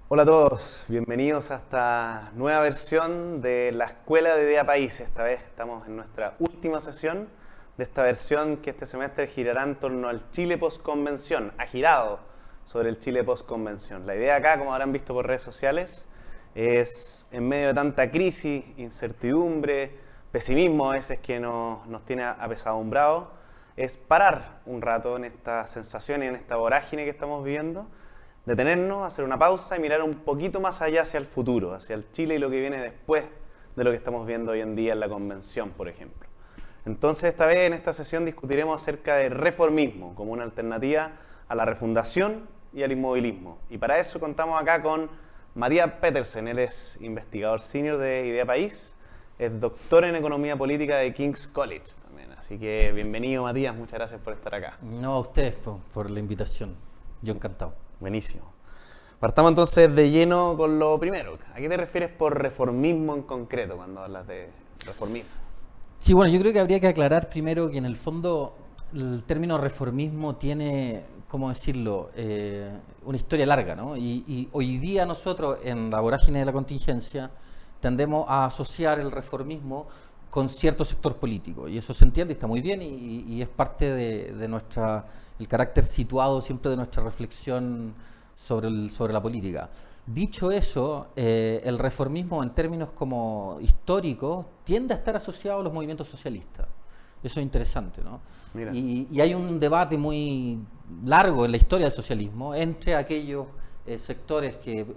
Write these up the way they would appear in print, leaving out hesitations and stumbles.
Hola a todos, bienvenidos a esta nueva versión de la Escuela de Idea País. Esta vez estamos en nuestra última sesión de esta versión que este semestre girará en torno al Chile post-convención. Ha girado sobre el Chile post-convención. La idea acá, como habrán visto por redes sociales, es en medio de tanta crisis, incertidumbre, pesimismo a veces que nos tiene apesadumbrados, es parar un rato en esta sensación y en esta vorágine que estamos viviendo, detenernos, hacer una pausa y mirar un poquito más allá hacia el futuro, hacia el Chile y lo que viene después de lo que estamos viendo hoy en día en la convención, por ejemplo. Entonces, esta vez en esta sesión discutiremos acerca de reformismo como una alternativa a la refundación y al inmovilismo. Y para eso contamos acá con Matías Petersen. Él es investigador senior de Idea País, es doctor en economía política de King's College también. Así que bienvenido, Matías, muchas gracias por estar acá. No, a ustedes por la invitación. Yo encantado. Buenísimo. Partamos entonces de lleno con lo primero. ¿A qué te refieres por reformismo en concreto cuando hablas de reformismo? Sí, bueno, yo creo que habría que aclarar primero que en el fondo el término reformismo tiene, ¿cómo decirlo?, una historia larga, ¿no? Y hoy día nosotros, en la vorágine de la contingencia, tendemos a asociar el reformismo con cierto sector político. Y eso se entiende y está muy bien y es parte de el carácter situado siempre de nuestra reflexión sobre la política. Dicho eso, el reformismo en términos como históricos tiende a estar asociado a los movimientos socialistas. Eso es interesante, ¿no? Y hay un debate muy largo en la historia del socialismo entre aquellos sectores que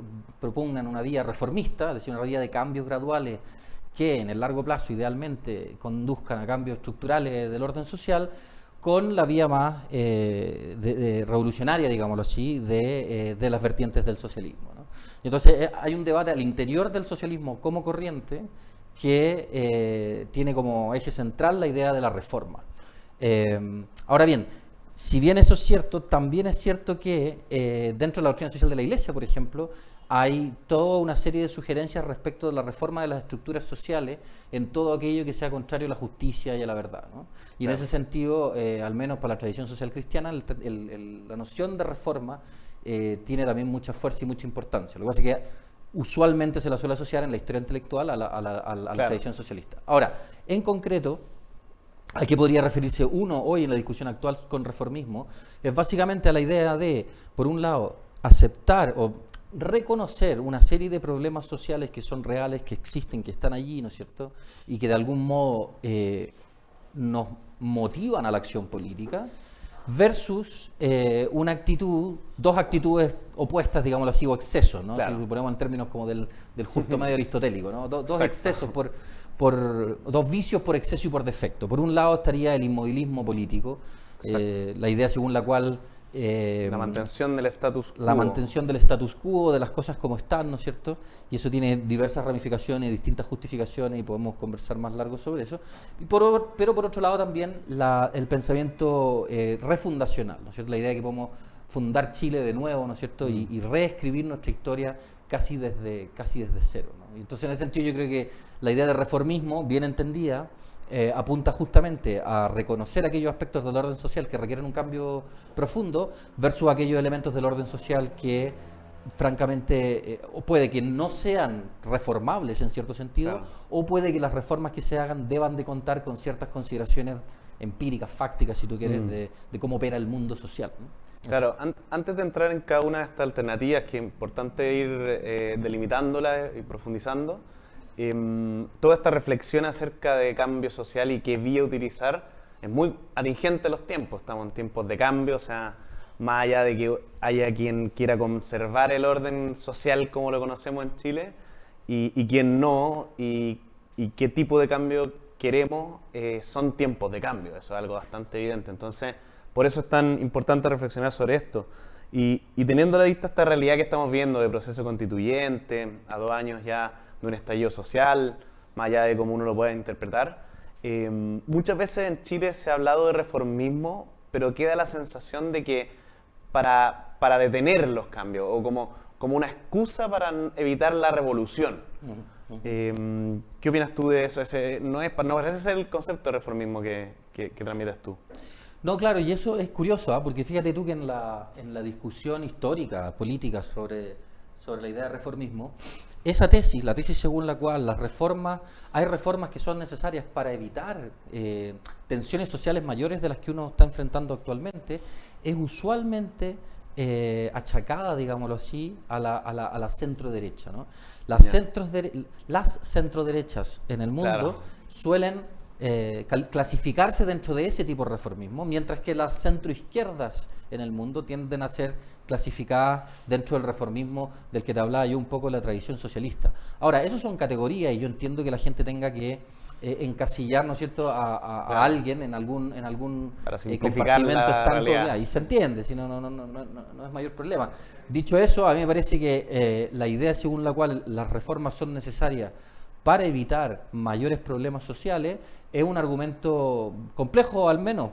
propugnan una vía reformista, es decir, una vía de cambios graduales que en el largo plazo idealmente conduzcan a cambios estructurales del orden social, con la vía más revolucionaria, digámoslo así, de las vertientes del socialismo, ¿no? Entonces hay un debate al interior del socialismo como corriente que tiene como eje central la idea de la reforma. Ahora bien, si bien eso es cierto, también es cierto que dentro de la doctrina social de la Iglesia, por ejemplo, hay toda una serie de sugerencias respecto de la reforma de las estructuras sociales en todo aquello que sea contrario a la justicia y a la verdad, ¿no? Y claro, en ese sentido, al menos para la tradición social cristiana, la noción de reforma tiene también mucha fuerza y mucha importancia. Lo que pasa es que usualmente se la suele asociar en la historia intelectual a la tradición socialista. Ahora, en concreto, ¿a qué podría referirse uno hoy en la discusión actual con reformismo? Es básicamente a la idea de, por un lado, aceptar o reconocer una serie de problemas sociales que son reales, que existen, que están allí, ¿no es cierto? Y que de algún modo nos motivan a la acción política, versus dos actitudes opuestas, digámoslo así, o excesos, ¿no? Claro. Si lo ponemos en términos como del justo medio aristotélico, ¿no? Dos excesos, dos vicios por exceso y por defecto. Por un lado estaría el inmovilismo político, la idea según la cual la mantención del status quo. La mantención del status quo, de las cosas como están, ¿no es cierto? Y eso tiene diversas ramificaciones, distintas justificaciones y podemos conversar más largo sobre eso. Pero por otro lado también el pensamiento refundacional, ¿no es cierto? La idea de que podemos fundar Chile de nuevo, ¿no es cierto? Y reescribir nuestra historia casi desde cero, ¿no? Y entonces en ese sentido yo creo que la idea de reformismo, bien entendida, apunta justamente a reconocer aquellos aspectos del orden social que requieren un cambio profundo versus aquellos elementos del orden social que francamente o puede que no sean reformables en cierto sentido, claro, o puede que las reformas que se hagan deban de contar con ciertas consideraciones empíricas, fácticas, si tú quieres, de cómo opera el mundo social, ¿no? Claro, antes de entrar en cada una de estas alternativas, que es importante ir delimitándolas y profundizando, toda esta reflexión acerca de cambio social y qué vía utilizar es muy atingente a los tiempos. Estamos en tiempos de cambio, o sea, más allá de que haya quien quiera conservar el orden social como lo conocemos en Chile y quien no, y qué tipo de cambio queremos, son tiempos de cambio. Eso es algo bastante evidente. Entonces, por eso es tan importante reflexionar sobre esto. Y teniendo a la vista esta realidad que estamos viendo de proceso constituyente, a 2 años ya de un estallido social, más allá de cómo uno lo pueda interpretar, muchas veces en Chile se ha hablado de reformismo, pero queda la sensación de que para detener los cambios, o como una excusa para evitar la revolución. ¿Qué opinas tú de eso? No parece ser el concepto de reformismo que transmites tú. No, claro, y eso es curioso, porque fíjate tú que en la discusión histórica, política, sobre sobre la idea de reformismo, esa tesis, la tesis según la cual hay reformas que son necesarias para evitar tensiones sociales mayores de las que uno está enfrentando actualmente, es usualmente achacada, digámoslo así, a la centro-derecha, ¿no? Las centro-derechas en el mundo suelen clasificarse dentro de ese tipo de reformismo, mientras que las centro-izquierdas en el mundo tienden a ser clasificadas dentro del reformismo del que te hablaba yo un poco, de la tradición socialista. Ahora, eso son categorías y yo entiendo que la gente tenga que encasillar, ¿no es cierto?, a alguien en algún compartimento estanco, y se entiende, si no es mayor problema. Dicho eso, a mí me parece que la idea según la cual las reformas son necesarias para evitar mayores problemas sociales es un argumento complejo, al menos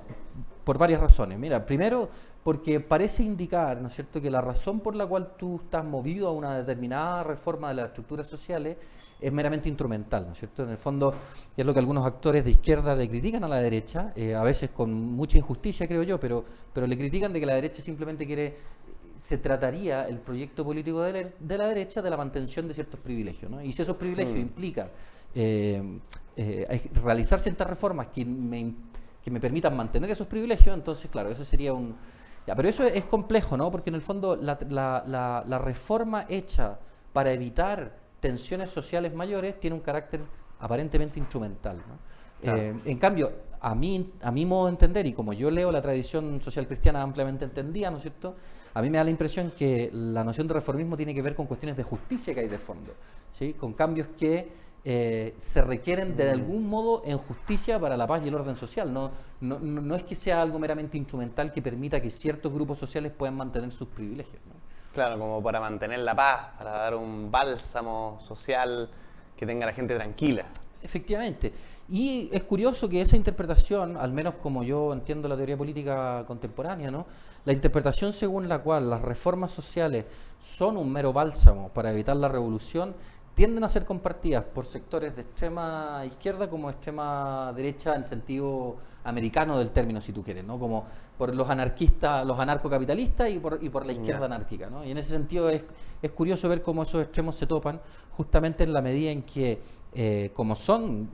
por varias razones. Mira, primero, porque parece indicar, ¿no es cierto?, que la razón por la cual tú estás movido a una determinada reforma de las estructuras sociales es meramente instrumental, ¿no es cierto? En el fondo, es lo que algunos actores de izquierda le critican a la derecha, a veces con mucha injusticia, creo yo, pero le critican de que la derecha simplemente se trataría el proyecto político de la derecha de la mantención de ciertos privilegios, ¿no? Y si esos privilegios implican realizar ciertas reformas que me permitan mantener esos privilegios, entonces, claro, eso sería pero eso es complejo, ¿no? Porque en el fondo la reforma hecha para evitar tensiones sociales mayores tiene un carácter aparentemente instrumental, ¿no? Claro. En cambio, a mi modo de entender, y como yo leo la tradición social cristiana ampliamente entendida, ¿no es cierto?, a mí me da la impresión que la noción de reformismo tiene que ver con cuestiones de justicia que hay de fondo, ¿sí?, con cambios que se requieren de algún modo en justicia para la paz y el orden social. No es que sea algo meramente instrumental que permita que ciertos grupos sociales puedan mantener sus privilegios, ¿no? Claro, como para mantener la paz, para dar un bálsamo social que tenga a la gente tranquila. Efectivamente. Y es curioso que esa interpretación, al menos como yo entiendo la teoría política contemporánea, ¿no?, la interpretación según la cual las reformas sociales son un mero bálsamo para evitar la revolución, tienden a ser compartidas por sectores de extrema izquierda como extrema derecha en sentido americano del término, si tú quieres, ¿no?, como por los anarquistas, los anarcocapitalistas y por la izquierda anárquica, ¿no? Y en ese sentido es curioso ver cómo esos extremos se topan justamente en la medida en que, como son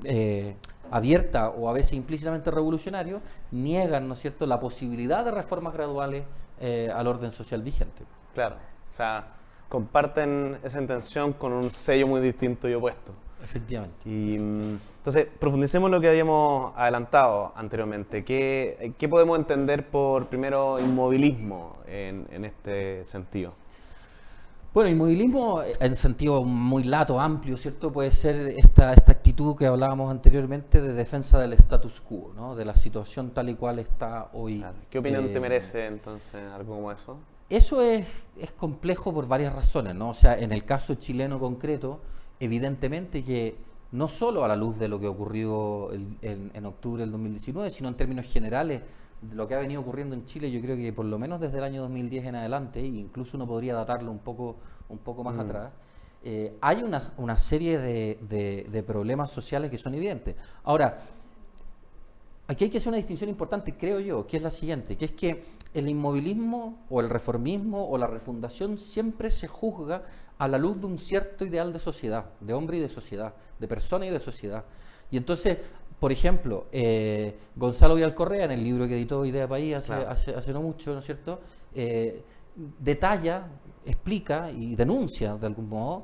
abiertas o a veces implícitamente revolucionarios, niegan, ¿no es cierto?, la posibilidad de reformas graduales al orden social vigente. Claro, o sea, comparten esa intención con un sello muy distinto y opuesto. Efectivamente. Y entonces, profundicemos lo que habíamos adelantado anteriormente. ¿Qué podemos entender por, primero, inmovilismo en este sentido? Bueno, inmovilismo en sentido muy lato, amplio, ¿cierto? Puede ser esta actitud que hablábamos anteriormente de defensa del status quo, ¿no?, de la situación tal y cual está hoy. Claro. ¿Qué opinión te merece entonces algo como eso? Eso es complejo por varias razones, ¿no? O sea, en el caso chileno concreto, evidentemente que no solo a la luz de lo que ocurrió en octubre del 2019, sino en términos generales de lo que ha venido ocurriendo en Chile, yo creo que por lo menos desde el año 2010 en adelante, e incluso uno podría datarlo un poco más atrás, hay una serie de problemas sociales que son evidentes. Ahora, aquí hay que hacer una distinción importante, creo yo, que es la siguiente, que es que el inmovilismo o el reformismo o la refundación siempre se juzga a la luz de un cierto ideal de sociedad, de hombre y de sociedad, de persona y de sociedad. Y entonces, por ejemplo, Gonzalo Vial-Correa, en el libro que editó Idea País hace no mucho, ¿no es cierto?, detalla, explica y denuncia de algún modo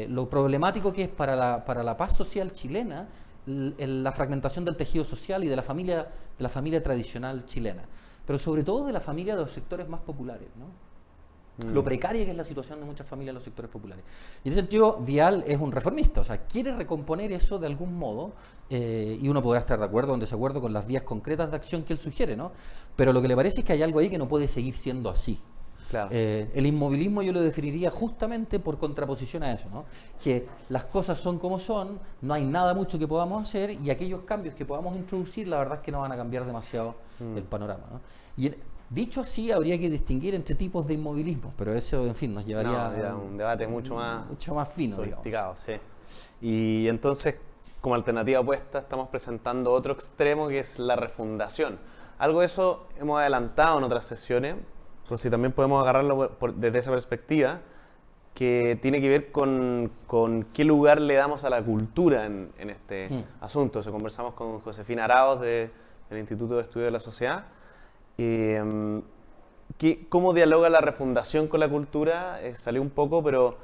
lo problemático que es para la paz social chilena la fragmentación del tejido social y de la familia tradicional chilena, pero sobre todo de la familia de los sectores más populares, ¿no? Lo precaria que es la situación de muchas familias en los sectores populares. Y en ese sentido, Vial es un reformista, o sea, quiere recomponer eso de algún modo, y uno podrá estar de acuerdo o en desacuerdo con las vías concretas de acción que él sugiere, ¿no? Pero lo que le parece es que hay algo ahí que no puede seguir siendo así. Claro. El inmovilismo yo lo definiría justamente por contraposición a eso, ¿no? Que las cosas son como son, no hay nada mucho que podamos hacer y aquellos cambios que podamos introducir, la verdad es que no van a cambiar demasiado el panorama, ¿no? Y dicho así, habría que distinguir entre tipos de inmovilismo, pero eso, en fin, nos llevaría a un debate mucho más fino, sofisticado, sí. Y entonces, como alternativa opuesta, estamos presentando otro extremo que es la refundación. Algo de eso hemos adelantado en otras sesiones, pero si también podemos agarrarlo desde esa perspectiva, que tiene que ver con qué lugar le damos a la cultura en este asunto. Conversamos con Josefina Arauz del Instituto de Estudio de la Sociedad. ¿Cómo dialoga la refundación con la cultura? Salió un poco, pero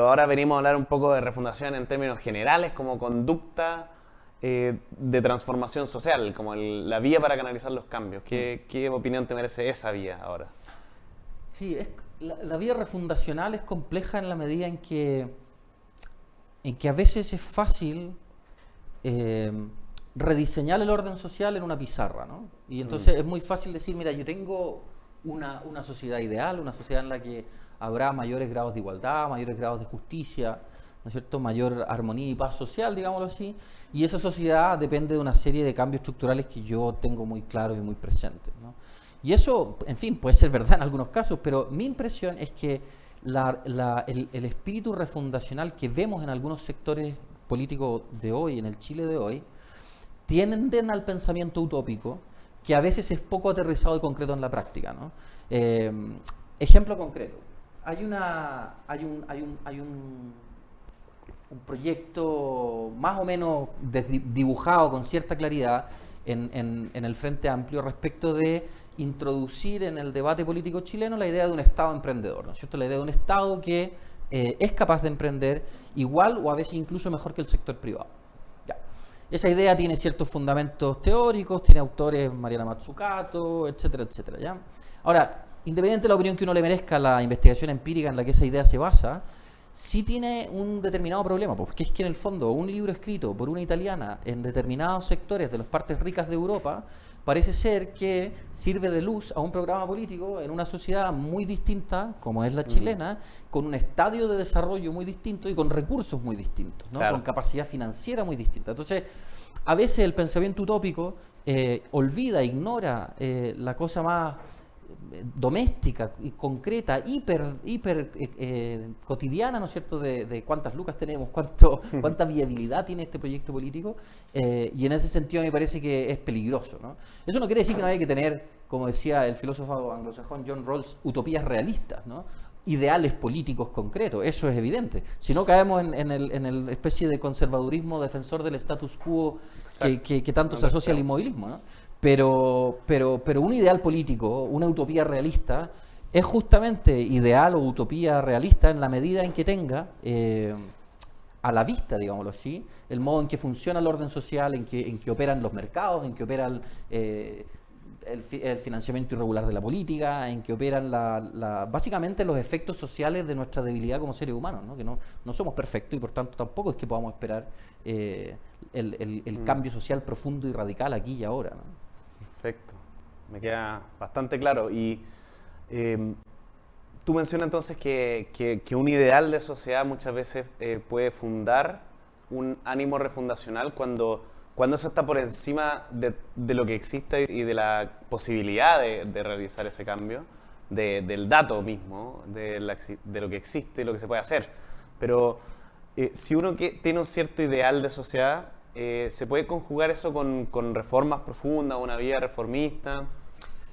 ahora venimos a hablar un poco de refundación en términos generales, como conducta de transformación social, como la vía para canalizar los cambios. ¿Qué opinión te merece esa vía ahora? Sí, la vía refundacional es compleja en la medida en que a veces es fácil rediseñar el orden social en una pizarra, ¿no? Y entonces es muy fácil decir, mira, yo tengo una sociedad ideal, una sociedad en la que habrá mayores grados de igualdad, mayores grados de justicia, ¿no es cierto?, mayor armonía y paz social, digámoslo así, y esa sociedad depende de una serie de cambios estructurales que yo tengo muy claros y muy presentes, ¿no? Y eso, en fin, puede ser verdad en algunos casos, pero mi impresión es que el espíritu refundacional que vemos en algunos sectores políticos de hoy, en el Chile de hoy, tienden al pensamiento utópico, que a veces es poco aterrizado y concreto en la práctica, ¿no? Ejemplo concreto. Hay un proyecto más o menos dibujado con cierta claridad en el Frente Amplio respecto de introducir en el debate político chileno la idea de un Estado emprendedor, ¿no es cierto? La idea de un Estado que es capaz de emprender igual o a veces incluso mejor que el sector privado. Ya. Esa idea tiene ciertos fundamentos teóricos, tiene autores, Mariana Mazzucato, etcétera, etcétera, ¿ya? Ahora, independiente de la opinión que uno le merezca, la investigación empírica en la que esa idea se basa, sí tiene un determinado problema, porque es que en el fondo un libro escrito por una italiana en determinados sectores de las partes ricas de Europa parece ser que sirve de luz a un programa político en una sociedad muy distinta, como es la chilena, con un estadio de desarrollo muy distinto y con recursos muy distintos, ¿no? Claro. Con capacidad financiera muy distinta. Entonces, a veces el pensamiento utópico olvida, ignora la cosa más doméstica y concreta, hiper cotidiana, ¿no es cierto?, de cuántas lucas tenemos, cuánta viabilidad tiene este proyecto político, y en ese sentido me parece que es peligroso, ¿no? Eso no quiere decir que no haya que tener, como decía el filósofo anglosajón John Rawls, utopías realistas, ¿no? Ideales políticos concretos, eso es evidente. Si no caemos en el especie de conservadurismo defensor del status quo que tanto se asocia al inmovilismo, ¿no? Pero un ideal político, una utopía realista, es justamente ideal o utopía realista en la medida en que tenga a la vista, digámoslo así, el modo en que funciona el orden social, en que operan los mercados, en que operan el financiamiento irregular de la política, en que operan básicamente los efectos sociales de nuestra debilidad como seres humanos, ¿no? Que no somos perfectos y por tanto tampoco es que podamos esperar el cambio social profundo y radical aquí y ahora, ¿no? Perfecto, me queda bastante claro. Y tú mencionas entonces que un ideal de sociedad muchas veces puede fundar un ánimo refundacional cuando eso está por encima de lo que existe y de la posibilidad de realizar ese cambio, del dato mismo, de lo que existe y lo que se puede hacer. Pero si uno tiene un cierto ideal de sociedad, ¿se puede conjugar eso con reformas profundas, una vía reformista?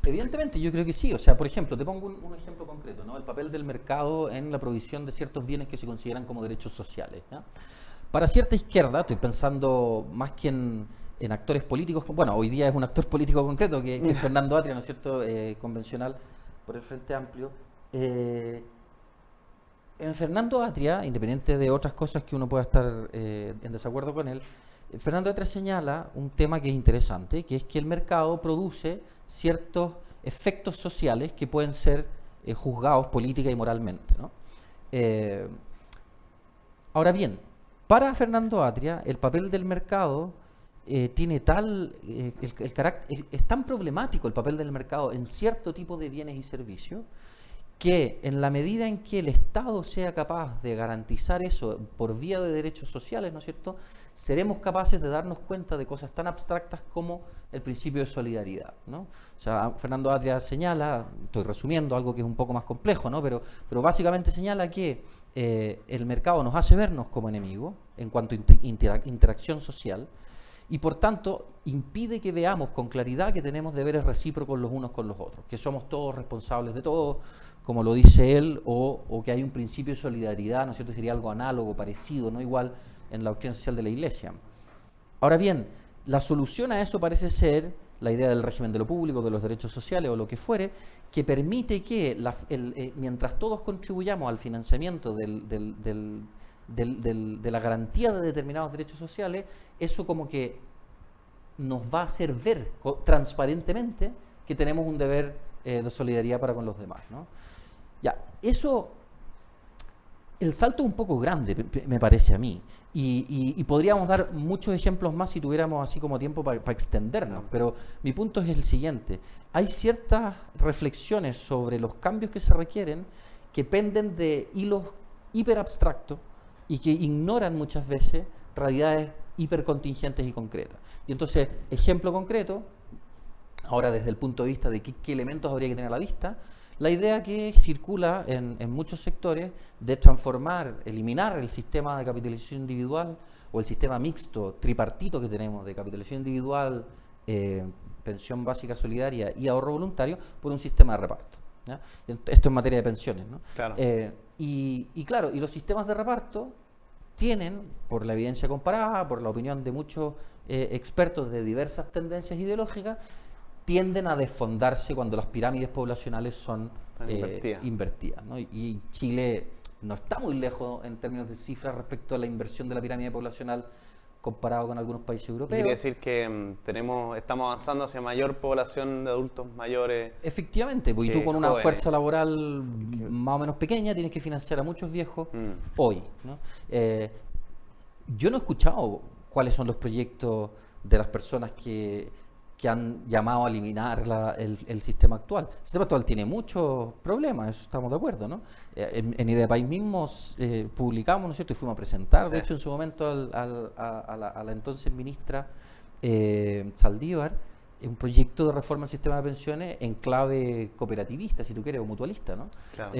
Evidentemente, yo creo que sí. O sea, por ejemplo, te pongo un ejemplo concreto, ¿no? El papel del mercado en la provisión de ciertos bienes que se consideran como derechos sociales, ¿ya? Para cierta izquierda, estoy pensando más que en actores políticos, bueno, hoy día es un actor político concreto que es Fernando Atria, ¿no es cierto?, convencional por el Frente Amplio. En Fernando Atria, independiente de otras cosas que uno pueda estar en desacuerdo con él, Fernando Atria señala un tema que es interesante, que es que el mercado produce ciertos efectos sociales que pueden ser juzgados política y moralmente, ¿no? Ahora bien, para Fernando Atria, el papel del mercado tiene es tan problemático el papel del mercado en cierto tipo de bienes y servicios, que en la medida en que el Estado sea capaz de garantizar eso por vía de derechos sociales, ¿no es cierto?, seremos capaces de darnos cuenta de cosas tan abstractas como el principio de solidaridad, ¿no? O sea, Fernando Atria señala, estoy resumiendo algo que es un poco más complejo, ¿no?, pero básicamente señala que el mercado nos hace vernos como enemigos en cuanto a interacción social, y por tanto impide que veamos con claridad que tenemos deberes recíprocos los unos con los otros, que somos todos responsables de todo, como lo dice él, o que hay un principio de solidaridad, ¿no es cierto? Sería algo análogo, parecido, no igual en la doctrina social de la Iglesia. Ahora bien, la solución a eso parece ser la idea del régimen de lo público, de los derechos sociales o lo que fuere, que permite que mientras todos contribuyamos al financiamiento de la garantía de determinados derechos sociales, eso como que nos va a hacer ver transparentemente que tenemos un deber de solidaridad para con los demás, ¿no? Ya, eso, el salto es un poco grande, me parece a mí, y podríamos dar muchos ejemplos más si tuviéramos así como tiempo para extendernos, pero mi punto es el siguiente: hay ciertas reflexiones sobre los cambios que se requieren que penden de hilos hiperabstractos y que ignoran muchas veces realidades hipercontingentes y concretas. Y entonces, ejemplo concreto, ahora desde el punto de vista de qué elementos habría que tener a la vista, la idea que circula en muchos sectores de transformar, eliminar el sistema de capitalización individual o el sistema mixto, tripartito que tenemos de capitalización individual, pensión básica solidaria y ahorro voluntario por un sistema de reparto, ¿ya? Esto en materia de pensiones, ¿no? Claro. Claro, y los sistemas de reparto tienen, por la evidencia comparada, por la opinión de muchos expertos de diversas tendencias ideológicas, tienden a desfondarse cuando las pirámides poblacionales son invertidas, ¿no? Y Chile no está muy lejos en términos de cifras respecto a la inversión de la pirámide poblacional comparado con algunos países europeos. Quiere decir que estamos avanzando hacia mayor población de adultos mayores. Efectivamente, porque tú con una fuerza laboral más o menos pequeña tienes que financiar a muchos viejos hoy, ¿no? Yo no he escuchado cuáles son los proyectos de las personas que han llamado a eliminar el sistema actual. El sistema actual tiene muchos problemas, eso estamos de acuerdo, ¿no? En Idea País mismo publicamos, ¿no es cierto?, y fuimos a presentar, de hecho, en su momento a la entonces ministra Saldívar, un proyecto de reforma del sistema de pensiones en clave cooperativista, si tú quieres, o mutualista, ¿no? Claro.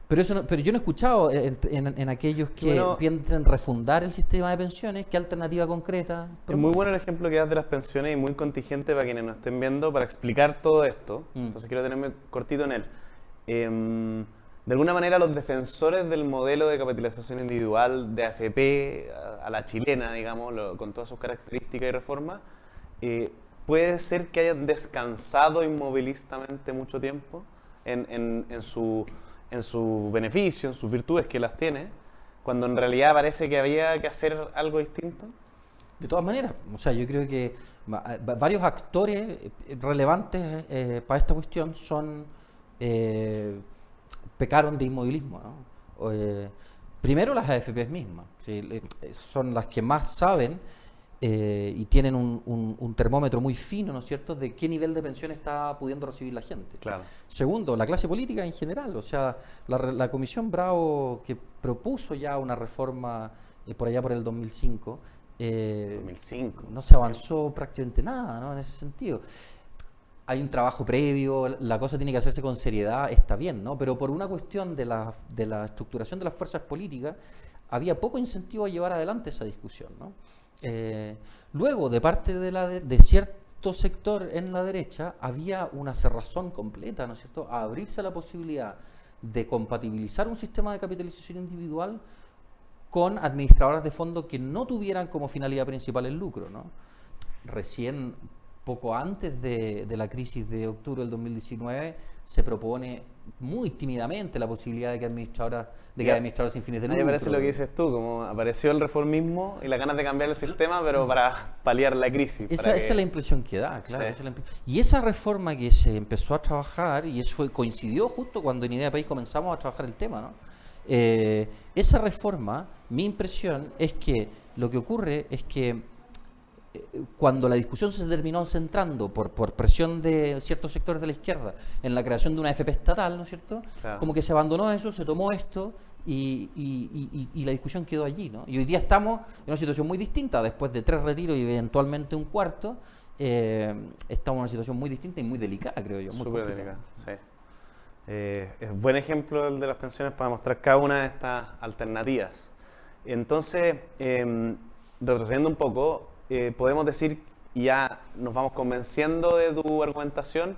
Pero yo no he escuchado en aquellos que piensan refundar el sistema de pensiones, ¿qué alternativa concreta? Es muy bueno el ejemplo que das de las pensiones y muy contingente para quienes nos estén viendo para explicar todo esto. Entonces quiero tenerme cortito en él. De alguna manera los defensores del modelo de capitalización individual de AFP a la chilena, digamos, con todas sus características y reformas, puede ser que hayan descansado inmovilistamente mucho tiempo en su beneficio, en sus virtudes que las tiene, cuando en realidad parece que había que hacer algo distinto. De todas maneras, o sea, yo creo que varios actores relevantes para esta cuestión pecaron de inmovilismo, ¿no? Primero las AFPs mismas, ¿sí? Son las que más saben y tienen un termómetro muy fino, ¿no es cierto?, de qué nivel de pensión está pudiendo recibir la gente. Claro. Segundo, la clase política en general, o sea, la Comisión Bravo, que propuso ya una reforma por allá por el 2005, 2005. no se avanzó prácticamente nada, ¿no?, en ese sentido. Hay un trabajo previo, la cosa tiene que hacerse con seriedad, está bien, ¿no? Pero por una cuestión de la estructuración de las fuerzas políticas, había poco incentivo a llevar adelante esa discusión, ¿no? Luego, de parte de cierto sector en la derecha, había una cerrazón completa, ¿no es cierto?, a abrirse a la posibilidad de compatibilizar un sistema de capitalización individual con administradoras de fondos que no tuvieran como finalidad principal el lucro, ¿no? Recién, poco antes de la crisis de octubre del 2019, se propone muy tímidamente la posibilidad de que haya administradoras sin fines de lucro. A mí me parece lo que dices tú, como apareció el reformismo y las ganas de cambiar el sistema, pero para paliar la crisis. Esa es la impresión que da, claro. Sí. Y esa reforma que se empezó a trabajar, y eso coincidió justo cuando en Idea País comenzamos a trabajar el tema, ¿no? Esa reforma, mi impresión es que lo que ocurre es que cuando la discusión se terminó centrando por presión de ciertos sectores de la izquierda en la creación de una AFP estatal, ¿no es cierto? Claro. Como que se abandonó eso, se tomó esto y la discusión quedó allí, ¿no? Y hoy día estamos en una situación muy distinta, después de 3 retiros y eventualmente un cuarto, estamos en una situación muy distinta y muy delicada, creo yo. Súper delicada, sí. Es buen ejemplo el de las pensiones para mostrar cada una de estas alternativas. Entonces, retrocediendo un poco, podemos decir, y ya nos vamos convenciendo de tu argumentación,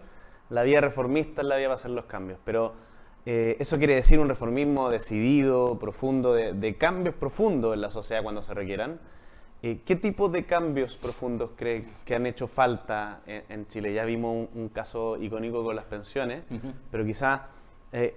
la vía reformista es la vía para hacer los cambios. Pero eso quiere decir un reformismo decidido, profundo, de cambios profundos en la sociedad cuando se requieran. ¿Qué tipo de cambios profundos cree que han hecho falta en Chile? Ya vimos un caso icónico con las pensiones, pero quizás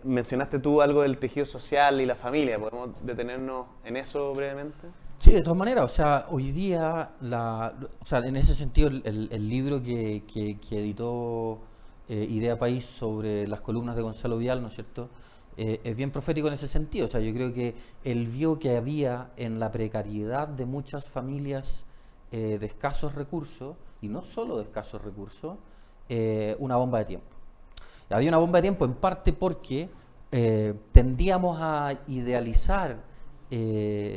mencionaste tú algo del tejido social y la familia. ¿Podemos detenernos en eso brevemente? Sí, de todas maneras, o sea, hoy día, o sea, en ese sentido, el libro que editó Idea País sobre las columnas de Gonzalo Vial, ¿no es cierto?, es bien profético en ese sentido. O sea, yo creo que él vio que había en la precariedad de muchas familias de escasos recursos, y no solo de escasos recursos, una bomba de tiempo. Había una bomba de tiempo en parte porque tendíamos a idealizar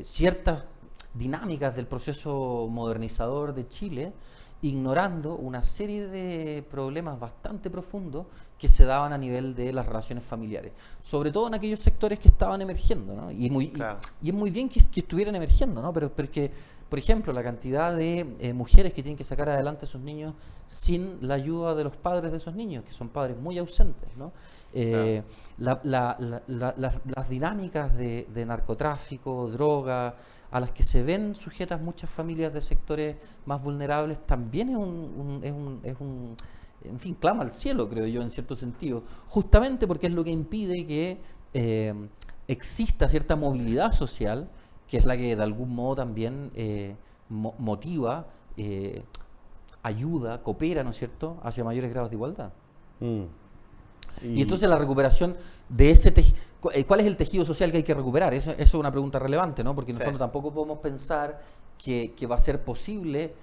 ciertas dinámicas del proceso modernizador de Chile, ignorando una serie de problemas bastante profundos que se daban a nivel de las relaciones familiares, sobre todo en aquellos sectores que estaban emergiendo, ¿no? Y es muy bien que estuvieran emergiendo, ¿no? Pero que, por ejemplo, la cantidad de mujeres que tienen que sacar adelante a sus niños sin la ayuda de los padres de esos niños, que son padres muy ausentes, ¿no? Las dinámicas de narcotráfico, droga, a las que se ven sujetas muchas familias de sectores más vulnerables, también en fin, clama al cielo, creo yo, en cierto sentido, justamente porque es lo que impide que exista cierta movilidad social, que es la que de algún modo también motiva, ayuda, coopera, ¿no es cierto?, hacia mayores grados de igualdad. Y entonces la recuperación de ese tejido, ¿cuál es el tejido social que hay que recuperar? Eso es una pregunta relevante, ¿no? Porque en el fondo tampoco podemos pensar que va a ser posible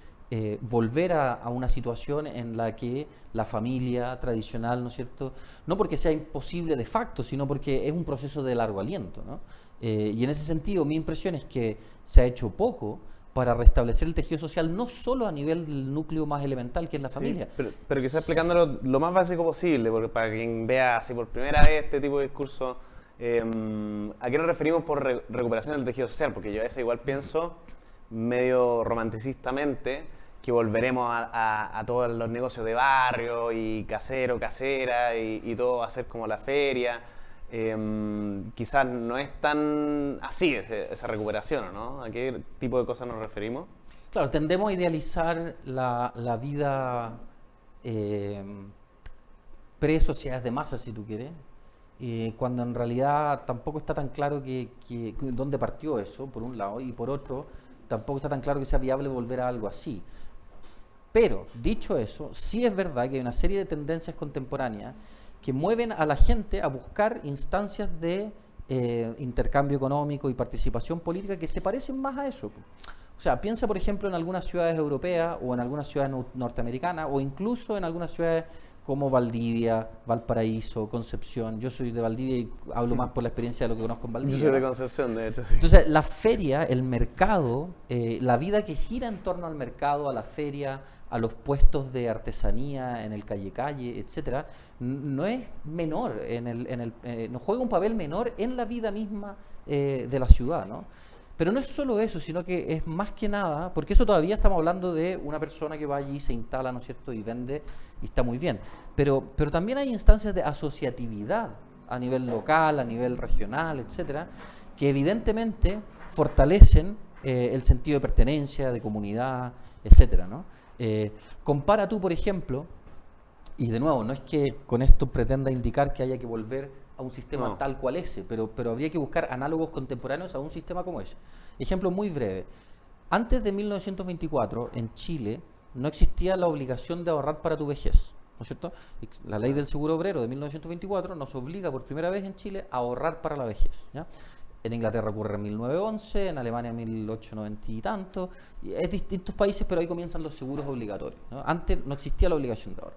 volver a una situación en la que la familia tradicional, ¿no es cierto?, no porque sea imposible de facto, sino porque es un proceso de largo aliento, ¿no? Y en ese sentido mi impresión es que se ha hecho poco para restablecer el tejido social, no solo a nivel del núcleo más elemental que es la familia. Pero quizás explicándolo lo más básico posible, porque para quien vea así por primera vez este tipo de discurso, ¿a qué nos referimos por recuperación del tejido social? Porque yo a veces igual pienso, medio romanticistamente, que volveremos a todos los negocios de barrio y casero, casera y todo va a ser como la feria. Quizás no es tan así esa recuperación, ¿no? ¿A qué tipo de cosas nos referimos? Claro, tendemos a idealizar la vida pre-sociedades de masa, si tú quieres, cuando en realidad tampoco está tan claro que dónde partió eso, por un lado, y por otro, tampoco está tan claro que sea viable volver a algo así. Pero, dicho eso, sí es verdad que hay una serie de tendencias contemporáneas que mueven a la gente a buscar instancias de intercambio económico y participación política que se parecen más a eso. O sea, piensa por ejemplo en algunas ciudades europeas o en algunas ciudades norteamericanas o incluso en algunas ciudades como Valdivia, Valparaíso, Concepción. Yo soy de Valdivia y hablo más por la experiencia de lo que conozco en Valdivia. Yo soy de Concepción, de hecho, sí. Entonces, la feria, el mercado, la vida que gira en torno al mercado, a la feria, a los puestos de artesanía en el calle, etcétera, no es menor, no juega un papel menor en la vida misma de la ciudad, ¿no? Pero no es solo eso, sino que es más que nada, porque eso todavía estamos hablando de una persona que va allí, se instala, ¿no es cierto?, y vende, y está muy bien. Pero también hay instancias de asociatividad a nivel local, a nivel regional, etcétera, que evidentemente fortalecen el sentido de pertenencia, de comunidad, etcétera, ¿no? Compara tú, por ejemplo, y de nuevo, no es que con esto pretenda indicar que haya que volver a un sistema tal cual ese, pero habría que buscar análogos contemporáneos a un sistema como ese. Ejemplo muy breve. Antes de 1924, en Chile, no existía la obligación de ahorrar para tu vejez, ¿no es cierto? La ley del seguro obrero de 1924 nos obliga por primera vez en Chile a ahorrar para la vejez, ¿ya? En Inglaterra ocurre en 1911, en Alemania en 1890 y tanto, y es distintos países, pero ahí comienzan los seguros obligatorios, ¿no? Antes no existía la obligación de ahorro.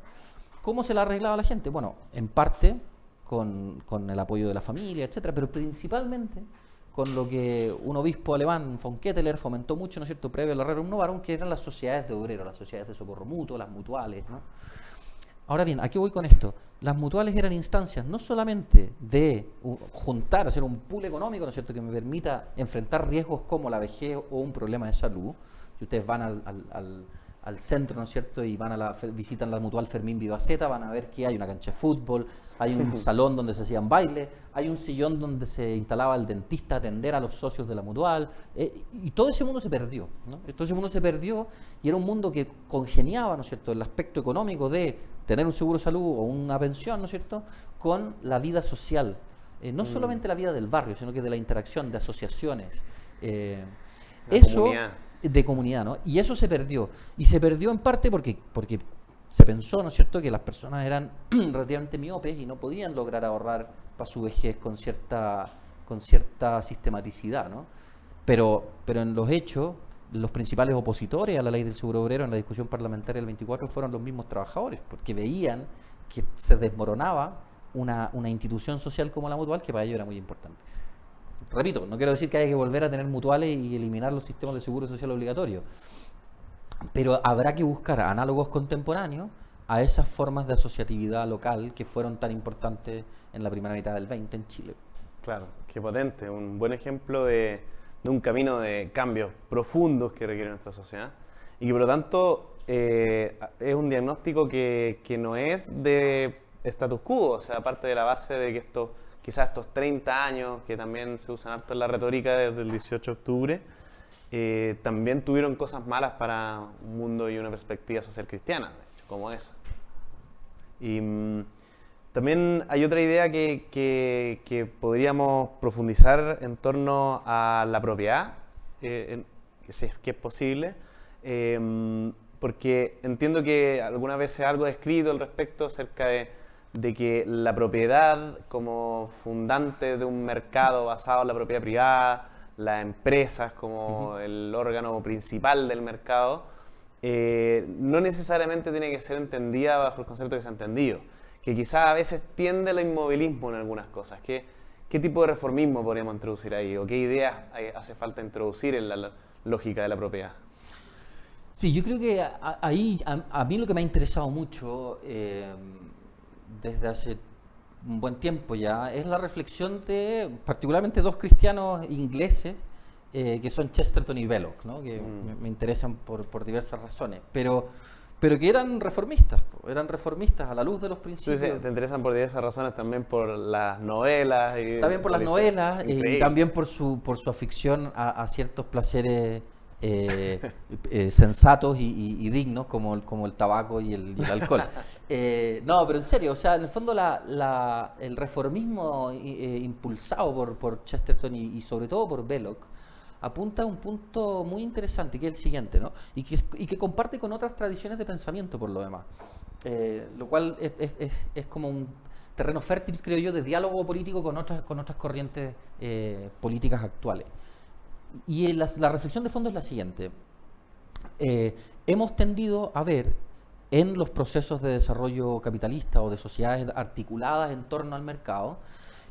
¿Cómo se la arreglaba la gente? Bueno, en parte con el apoyo de la familia, etcétera, pero principalmente con lo que un obispo alemán, von Ketteler, fomentó mucho, ¿no es cierto?, previo al Rerum Novarum, que eran las sociedades de obreros, las sociedades de socorro mutuo, las mutuales, ¿no? Ahora bien, ¿a qué voy con esto? Las mutuales eran instancias no solamente de juntar, hacer un pool económico, ¿no es cierto?, que me permita enfrentar riesgos como la vejez o un problema de salud. Si ustedes van al centro, ¿no es cierto?, y visitan la Mutual Fermín Vivaceta, van a ver que hay una cancha de fútbol, hay un salón donde se hacían bailes, hay un sillón donde se instalaba el dentista a atender a los socios de la Mutual, y todo ese mundo se perdió, ¿no? Todo ese mundo se perdió y era un mundo que congeniaba, ¿no es cierto?, el aspecto económico de tener un seguro de salud o una pensión, ¿no es cierto?, con la vida social. No solamente la vida del barrio, sino que de la interacción, de asociaciones. Eso comunidad. de comunidad, ¿no? Y eso se perdió. Y se perdió en parte porque se pensó, ¿no es cierto?, que las personas eran relativamente miopes y no podían lograr ahorrar para su vejez con cierta sistematicidad, ¿no? Pero en los hechos, los principales opositores a la ley del seguro obrero en la discusión parlamentaria del 24 fueron los mismos trabajadores, porque veían que se desmoronaba una institución social como la Mutual, que para ellos era muy importante. Repito, no quiero decir que haya que volver a tener mutuales y eliminar los sistemas de seguro social obligatorios, pero habrá que buscar análogos contemporáneos a esas formas de asociatividad local que fueron tan importantes en la primera mitad del 20 en Chile. Claro, qué potente, un buen ejemplo de un camino de cambios profundos que requiere nuestra sociedad y que por lo tanto es un diagnóstico que no es de status quo, o sea, aparte de la base de que quizás estos 30 años que también se usan harto en la retórica desde el 18 de octubre, también tuvieron cosas malas para un mundo y una perspectiva social cristiana, de hecho, como esa. Y también hay otra idea que podríamos profundizar en torno a la propiedad, que si es que es posible, porque entiendo que alguna vez algo he escrito al respecto acerca de que la propiedad como fundante de un mercado basado en la propiedad privada, las empresas como el órgano principal del mercado, no necesariamente tiene que ser entendida bajo el concepto que se ha entendido, que quizás a veces tiende al inmovilismo en algunas cosas. ¿Qué tipo de reformismo podríamos introducir ahí? ¿O qué ideas hace falta introducir en la lógica de la propiedad? Sí, yo creo que ahí a mí lo que me ha interesado mucho desde hace un buen tiempo ya es la reflexión de particularmente dos cristianos ingleses que son Chesterton y Belloc, ¿no? Que me interesan por diversas razones, pero que eran reformistas a la luz de los principios. ¿Te interesan por diversas razones también por las novelas? También por las novelas y también por su afición a ciertos placeres sensatos y dignos como el tabaco y el alcohol. No, pero en serio, o sea, en el fondo el reformismo impulsado por Chesterton y sobre todo por Belloc apunta a un punto muy interesante, que es el siguiente, ¿no? Y que comparte con otras tradiciones de pensamiento por lo demás, lo cual es como un terreno fértil, creo yo, de diálogo político con otras corrientes políticas actuales. Y la reflexión de fondo es la siguiente. Hemos tendido a ver en los procesos de desarrollo capitalista o de sociedades articuladas en torno al mercado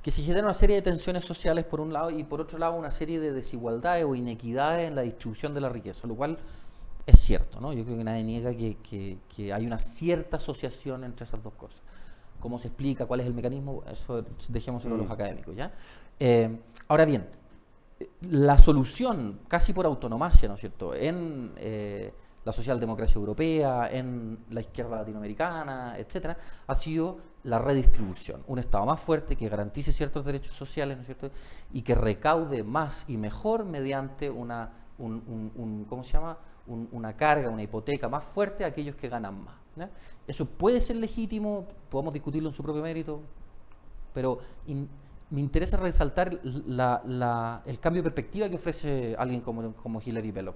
que se genera una serie de tensiones sociales por un lado y por otro lado una serie de desigualdades o inequidades en la distribución de la riqueza, lo cual es cierto, ¿no? Yo creo que nadie niega que hay una cierta asociación entre esas dos cosas. ¿Cómo se explica? ¿Cuál es el mecanismo? Eso dejémoselo a los académicos, ¿ya? Ahora bien, la solución, casi por autonomacia, ¿no es cierto?, en la socialdemocracia europea, en la izquierda latinoamericana, etcétera, ha sido la redistribución. Un Estado más fuerte que garantice ciertos derechos sociales, ¿no es cierto?, y que recaude más y mejor mediante una carga, una hipoteca más fuerte a aquellos que ganan más, ¿ya? Eso puede ser legítimo, podemos discutirlo en su propio mérito, pero me interesa resaltar el cambio de perspectiva que ofrece alguien como Hilary Belloc.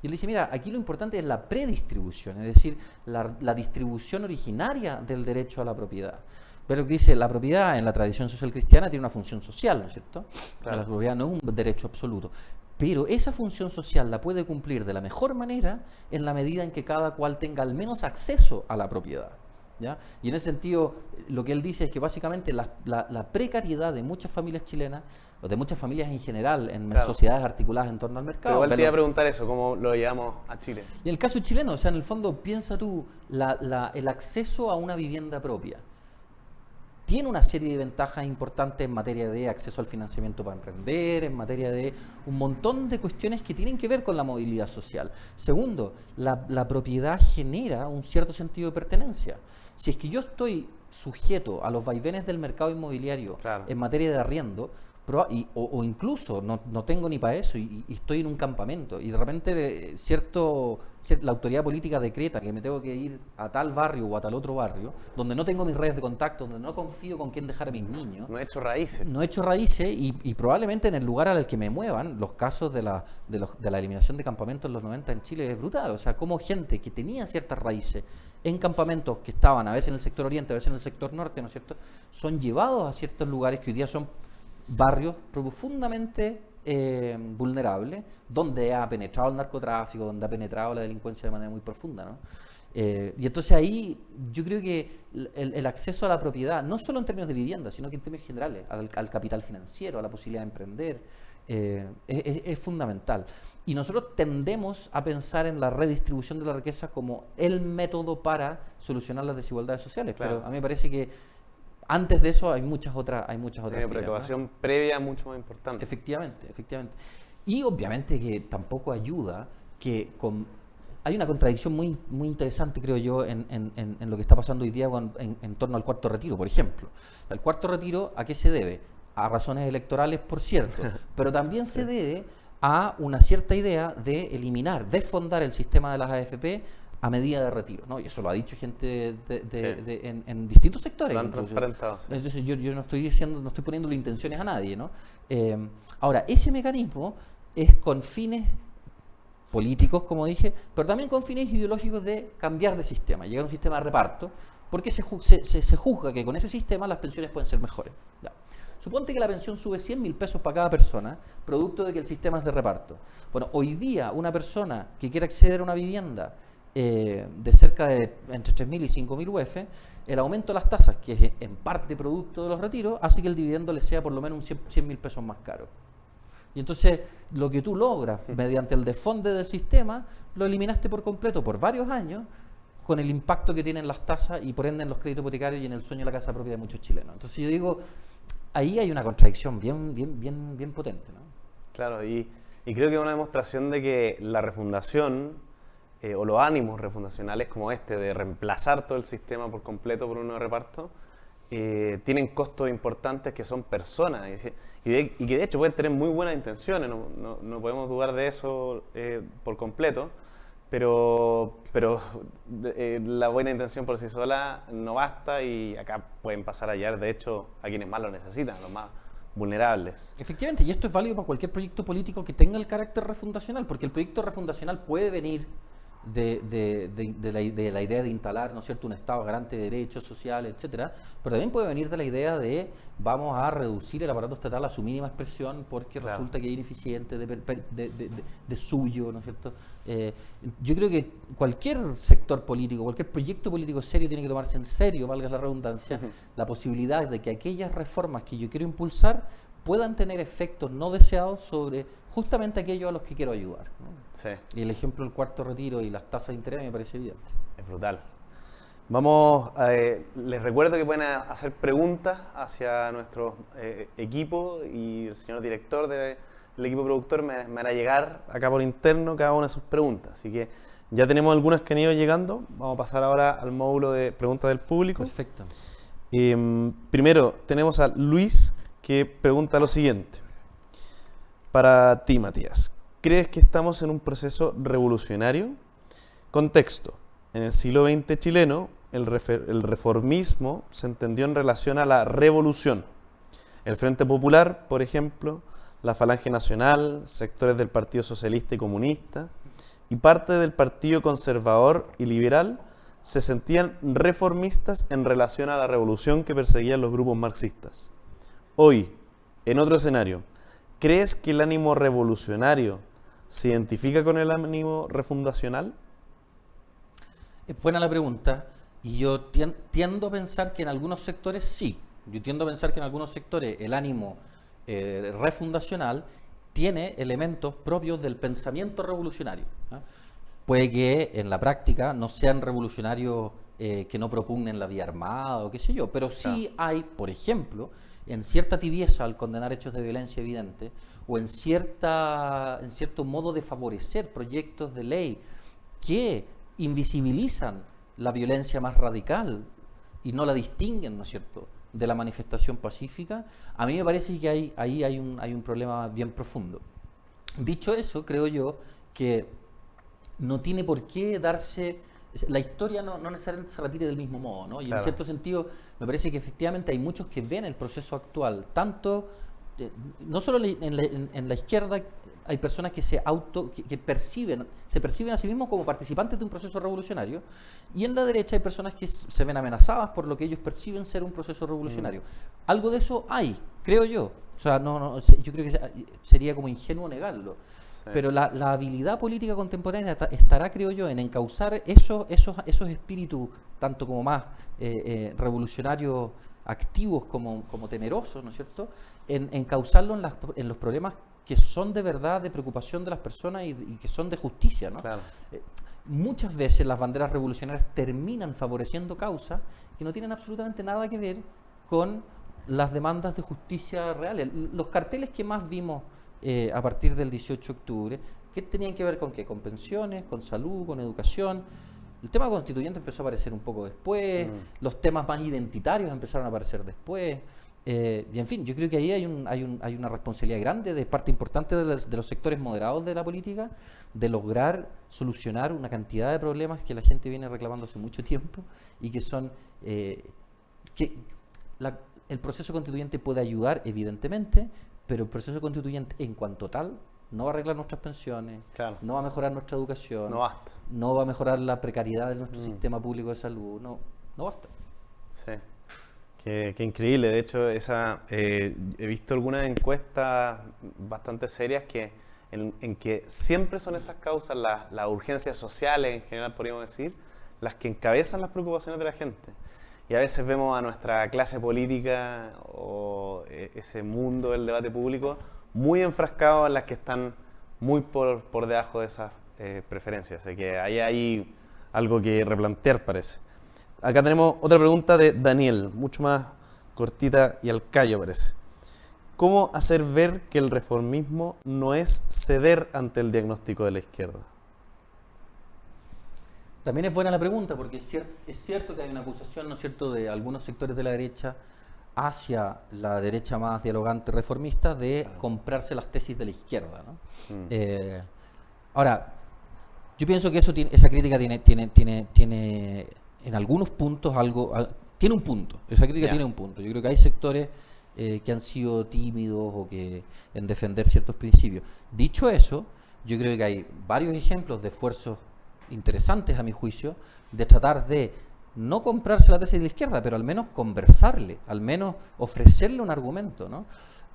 Y él dice, mira, aquí lo importante es la predistribución, es decir, la distribución originaria del derecho a la propiedad. Belloc dice, la propiedad en la tradición social cristiana tiene una función social, ¿no es cierto? Claro. O sea, la propiedad no es un derecho absoluto, pero esa función social la puede cumplir de la mejor manera en la medida en que cada cual tenga al menos acceso a la propiedad, ¿ya? Y en ese sentido, lo que él dice es que básicamente la precariedad de muchas familias chilenas, o de muchas familias en general, en sociedades articuladas en torno al mercado. Pero igual te iba a preguntar eso, ¿cómo lo llevamos a Chile? Y en el caso chileno, o sea, en el fondo, piensa tú, el acceso a una vivienda propia tiene una serie de ventajas importantes en materia de acceso al financiamiento para emprender, en materia de un montón de cuestiones que tienen que ver con la movilidad social. Segundo, la propiedad genera un cierto sentido de pertenencia. Si es que yo estoy sujeto a los vaivenes del mercado inmobiliario en materia de arriendo, o incluso no tengo ni para eso y estoy en un campamento y de repente la autoridad política decreta que me tengo que ir a tal barrio o a tal otro barrio donde no tengo mis redes de contacto, donde no confío con quién dejar a mis niños. No he hecho raíces. No he hecho raíces y probablemente en el lugar al que me muevan, los casos de la eliminación de campamentos en los 90 en Chile es brutal. O sea, como gente que tenía ciertas raíces en campamentos que estaban a veces en el sector oriente, a veces en el sector norte, ¿no es cierto?, son llevados a ciertos lugares que hoy día son barrios profundamente vulnerables, donde ha penetrado el narcotráfico, donde ha penetrado la delincuencia de manera muy profunda, ¿no? Y entonces ahí yo creo que el acceso a la propiedad, no solo en términos de vivienda, sino que en términos generales, al capital financiero, a la posibilidad de emprender, es fundamental. Y nosotros tendemos a pensar en la redistribución de la riqueza como el método para solucionar las desigualdades sociales, pero a mí me parece que antes de eso hay muchas otras Tiene preocupación previa mucho más importante. Efectivamente. Y obviamente que tampoco ayuda que hay una contradicción muy interesante, creo yo, en lo que está pasando hoy día en torno al cuarto retiro, por ejemplo. El cuarto retiro, ¿a qué se debe? A razones electorales, por cierto, pero también se debe a una cierta idea de eliminar, desfondar el sistema de las AFP a medida de retiro, ¿no? Y eso lo ha dicho gente en distintos sectores. Lo han transparentado. Sí. Entonces yo no estoy poniéndole intenciones a nadie, ¿no? Ahora, ese mecanismo es con fines políticos, como dije, pero también con fines ideológicos de cambiar de sistema, llegar a un sistema de reparto, porque se juzga que con ese sistema las pensiones pueden ser mejores. Ya. Suponte que la pensión sube 100.000 pesos para cada persona, producto de que el sistema es de reparto. Bueno, hoy día una persona que quiera acceder a una vivienda de cerca de entre 3.000 y 5.000 UF, el aumento de las tasas, que es en parte producto de los retiros, hace que el dividendo le sea por lo menos 100.000 pesos más caro. Y entonces lo que tú logras mediante el desfonde del sistema, lo eliminaste por completo por varios años, con el impacto que tienen las tasas y por ende en los créditos hipotecarios y en el sueño de la casa propia de muchos chilenos. Entonces yo digo, ahí hay una contradicción bien potente, ¿no? Claro, y creo que es una demostración de que la refundación o los ánimos refundacionales como este, de reemplazar todo el sistema por completo por uno de reparto, tienen costos importantes que son personas y que de hecho pueden tener muy buenas intenciones, no podemos dudar de eso por completo, pero la buena intención por sí sola no basta y acá pueden pasar a hallar, de hecho, a quienes más lo necesitan, a los más vulnerables. Efectivamente, y esto es válido para cualquier proyecto político que tenga el carácter refundacional, porque el proyecto refundacional puede venir de la idea de instalar, ¿no es cierto?, un Estado garante de derechos sociales, etcétera, pero también puede venir de la idea de vamos a reducir el aparato estatal a su mínima expresión porque resulta que es ineficiente de suyo, ¿no es cierto? Yo creo que cualquier sector político, cualquier proyecto político serio tiene que tomarse en serio, valga la redundancia, la posibilidad de que aquellas reformas que yo quiero impulsar puedan tener efectos no deseados sobre justamente aquellos a los que quiero ayudar, ¿no? Sí. Y el ejemplo del cuarto retiro y las tasas de interés me parece evidente. Es brutal. Les recuerdo que pueden hacer preguntas hacia nuestro equipo y el señor director del equipo productor me hará llegar acá por interno cada una de sus preguntas. Así que ya tenemos algunas que han ido llegando. Vamos a pasar ahora al módulo de preguntas del público. Perfecto. Primero tenemos a Luis, que pregunta lo siguiente. Para ti, Matías, ¿crees que estamos en un proceso revolucionario? Contexto. En el siglo XX chileno, el reformismo se entendió en relación a la revolución. El Frente Popular, por ejemplo, la Falange Nacional, sectores del Partido Socialista y Comunista y parte del Partido Conservador y Liberal se sentían reformistas en relación a la revolución que perseguían los grupos marxistas. Hoy, en otro escenario, ¿crees que el ánimo revolucionario se identifica con el ánimo refundacional? Es buena la pregunta y yo tiendo a pensar que en algunos sectores sí. Yo tiendo a pensar que en algunos sectores el ánimo refundacional tiene elementos propios del pensamiento revolucionario, ¿no? Puede que en la práctica no sean revolucionarios que no propugnen la vía armada o qué sé yo, pero sí hay, por ejemplo, en cierta tibieza al condenar hechos de violencia evidente o en cierto modo de favorecer proyectos de ley que invisibilizan la violencia más radical y no la distinguen, ¿no es cierto?, de la manifestación pacífica. A mí me parece que ahí hay un problema bien profundo. Dicho eso, creo yo que no tiene por qué darse... La historia no necesariamente se repite del mismo modo, ¿no? Y en cierto sentido, me parece que efectivamente hay muchos que ven el proceso actual, tanto, no solo en la izquierda, hay personas que se perciben a sí mismos como participantes de un proceso revolucionario, y en la derecha hay personas que se ven amenazadas por lo que ellos perciben ser un proceso revolucionario. Algo de eso hay, creo yo. O sea, yo creo que sería como ingenuo negarlo. Pero la habilidad política contemporánea estará, creo yo, en encauzar esos espíritus, tanto como más revolucionarios activos como temerosos, ¿no es cierto?, en encauzarlo en los problemas que son de verdad de preocupación de las personas y que son de justicia, ¿no? Claro. Muchas veces las banderas revolucionarias terminan favoreciendo causas que no tienen absolutamente nada que ver con las demandas de justicia reales. Los carteles que más vimos a partir del 18 de octubre, ¿qué tenían que ver con qué? Con pensiones, con salud, con educación. El tema constituyente empezó a aparecer un poco después, los temas más identitarios empezaron a aparecer después, y en fin, yo creo que ahí hay una responsabilidad grande de parte importante de los sectores moderados de la política, de lograr solucionar una cantidad de problemas que la gente viene reclamando hace mucho tiempo y que son... el proceso constituyente puede ayudar, evidentemente, pero el proceso constituyente en cuanto tal no va a arreglar nuestras pensiones, no va a mejorar nuestra educación, no va a mejorar la precariedad de nuestro sistema público de salud, no basta. Sí, qué increíble. De hecho, he visto algunas encuestas bastante serias en que siempre son esas causas, las urgencias sociales en general, podríamos decir, las que encabezan las preocupaciones de la gente. Y a veces vemos a nuestra clase política o ese mundo del debate público muy enfrascado en las que están muy por debajo de esas preferencias. Así que ahí hay algo que replantear, parece. Acá tenemos otra pregunta de Daniel, mucho más cortita y al callo, parece. ¿Cómo hacer ver que el reformismo no es ceder ante el diagnóstico de la izquierda? También es buena la pregunta, porque es cierto que hay una acusación, ¿no es cierto?, de algunos sectores de la derecha hacia la derecha más dialogante reformista de comprarse las tesis de la izquierda, ¿no? Ahora, yo pienso que esa crítica tiene en algunos puntos tiene un punto, esa crítica tiene un punto. Yo creo que hay sectores que han sido tímidos o que en defender ciertos principios. Dicho eso, yo creo que hay varios ejemplos de esfuerzos interesantes, a mi juicio, de tratar de no comprarse la tesis de la izquierda, pero al menos conversarle, al menos ofrecerle un argumento, ¿no?,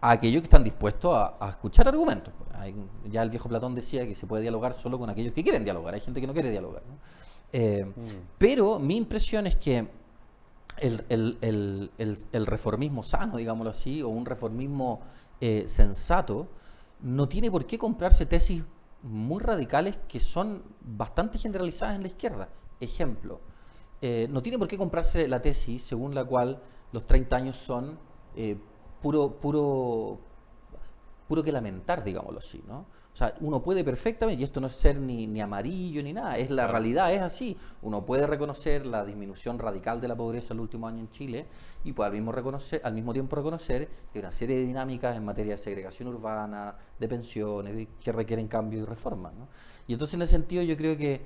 a aquellos que están dispuestos a escuchar argumentos. Ya el viejo Platón decía que se puede dialogar solo con aquellos que quieren dialogar, hay gente que no quiere dialogar, ¿no? Pero mi impresión es que el reformismo sano, digámoslo así, o un reformismo sensato, no tiene por qué comprarse tesis muy radicales que son bastante generalizadas en la izquierda. Ejemplo, no tiene por qué comprarse la tesis según la cual los 30 años son puro que lamentar, digámoslo así, ¿no? O sea, uno puede perfectamente, y esto no es ser ni amarillo ni nada, es la realidad, es así. Uno puede reconocer la disminución radical de la pobreza en los últimos años en Chile y puede al mismo tiempo reconocer que hay una serie de dinámicas en materia de segregación urbana, de pensiones, que requieren cambio y reforma, ¿no? Y entonces, en ese sentido, yo creo que,